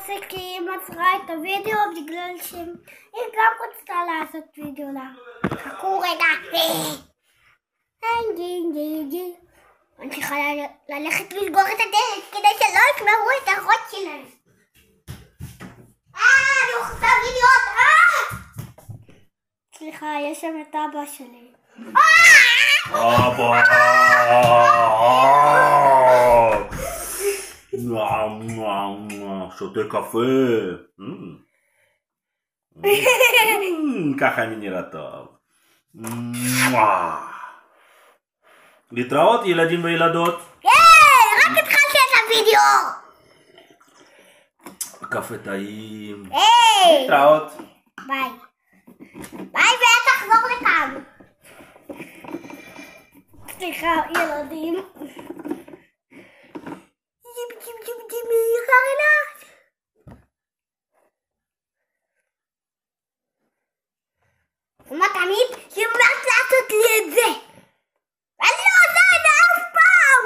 מפסיקים עצרה את הוידאו בגלל שהיא גם רצתה לעשות וידאו לה. חכו רגע. אני צריכה ללכת לסגור את הדלת כדי שלא ישמעו את הרוץ שלהם. אני רוצה וידאו. סליחה, יש שם את אבא שלי. אבא! שותה קפה. ככה אני נראה טוב. להתראות ילדים וילדות. רק התחלתי את הוידאו. קפה טעים. להתראות. ביי. ביי ותחזור לכאן. סליחה ילדים. ומה תמיד היא אומרת לעשות לי את זה. אני לא עושה את זה אף פעם.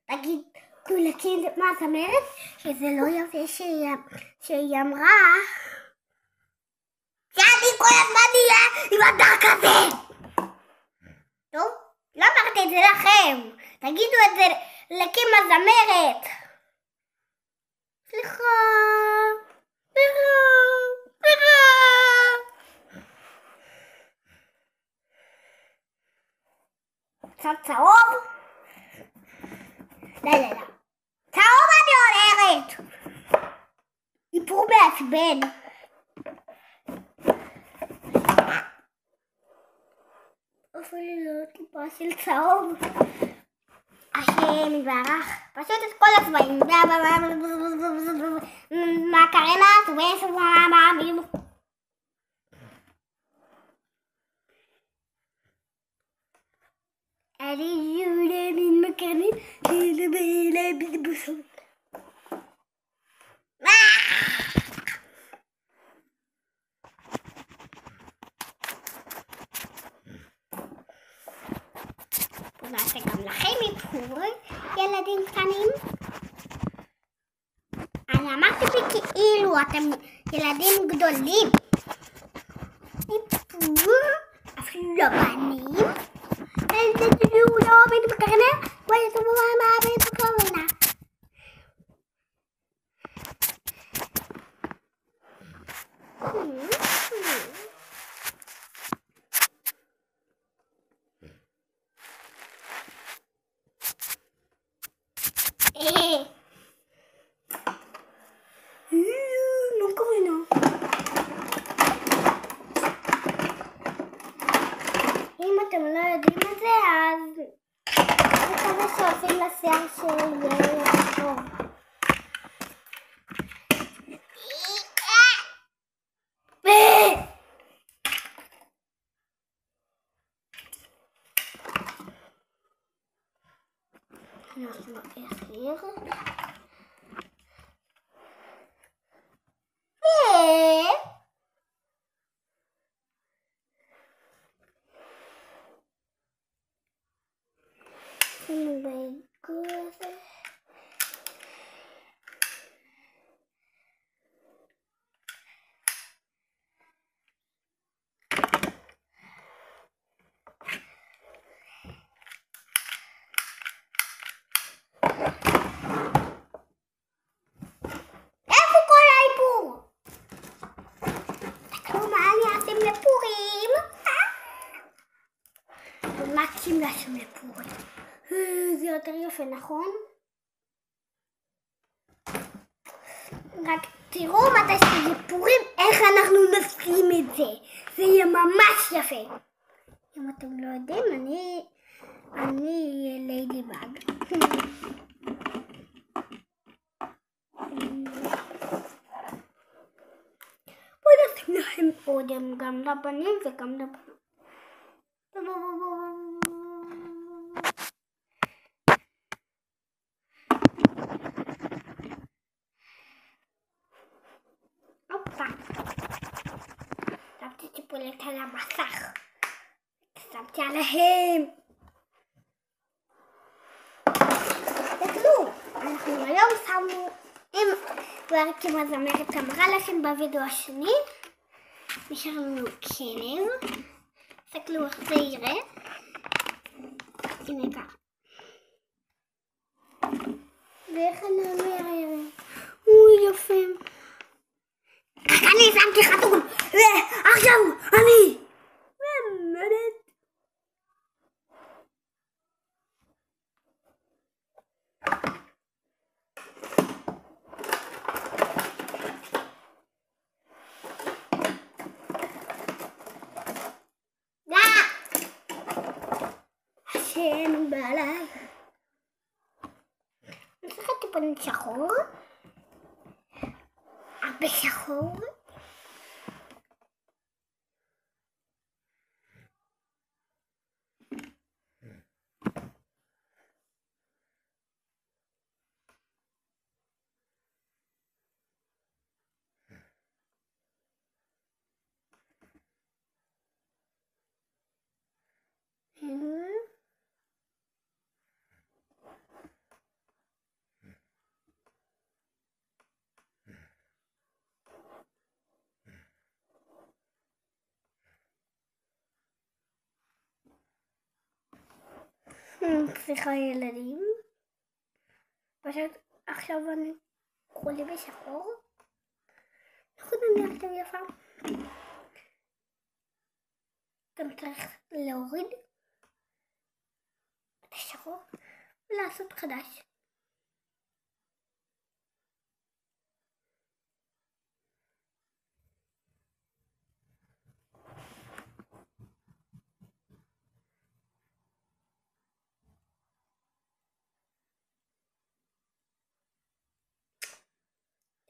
תגיד, כולכם מה את אומרת? שזה לא יפה שהיא אמרה שאני כל הזמן נהיה עם הדר כזה. טוב, לא אמרתי את זה לכם. תגידו את זה לקים הזמרת. סליחה. קצת צהוב? לא. צהוב אני הולכת. איפור מעצבן. אפילו לא טיפה של צהוב. השם יברך. פשוט את כל הצבעים. מקרנה, טוויס, אני יולה מן מקרנית, בילה בלבוסות. בואו נעשה גם לכם איפור, ילדים קטנים. אני אמרתי כאילו אתם ילדים גדולים. איפור, אפילו לא בנים. לא מתקרנה, ואתה מה בתקרנה. לא קוראים. אם אתם לא יודעים את זה, אז זה כמה שעושים לשיער שיהיה טוב. אנחנו נחזיר. מקסים לעשות לפורים. זה יותר יפה, נכון? רק תראו מתי שזה פורים, איך אנחנו נשים את זה. זה יהיה ממש יפה. אם אתם לא יודעים, אני ליידי באג. בואו נשים לכם עוד גם לבנים וגם לבנות. הופה, שמתי טיפולת על המסך, שמתי עליהם. תסתכלו, אנחנו היום שמנו אם ברקים הזמרת אמרה לכם בווידאו השני, נשאר לנו כלב. תסתכלו איך זה יראה. הנה ככה. ואיך אני יראה? אוי יפה. אני שמתי חתול, ועכשיו אני ממדת. השם בעליי. אני צריכה טיפונת שחור. הרבה שחור. סליחה ילדים, פשוט עכשיו אני חולה בשחור. נכון, אני עכשיו יפה. גם צריך להוריד את השחור ולעשות חדש.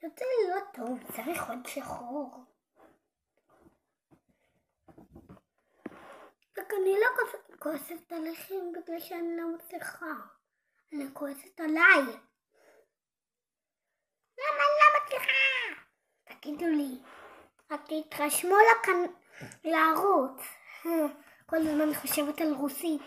יוצא לי לא טוב, צריך עוד שחור. רק אני לא כועסת עליכם בגלל שאני לא מצליחה. אני כועסת עליי. למה אני לא מצליחה? תגידו לי. רק תתרשמו לערוץ. כל הזמן אני חושבת על רוסית.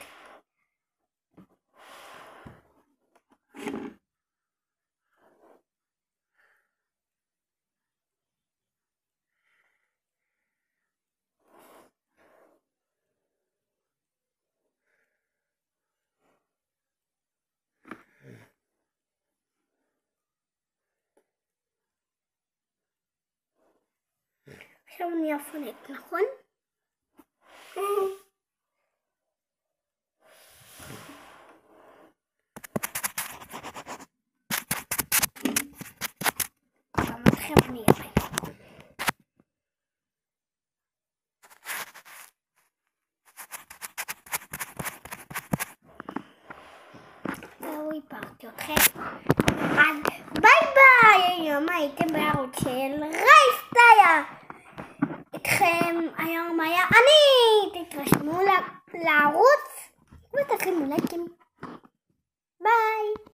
עכשיו אני אפנק, נכון? גם אתכם אני אפנק. זהו, הפרתי אתכם. ביי ביי! היום הייתם בערוץ של רייסטאיה. איתכם היום היה אני. תתרשמו לערוץ ותשימו לייקים. ביי.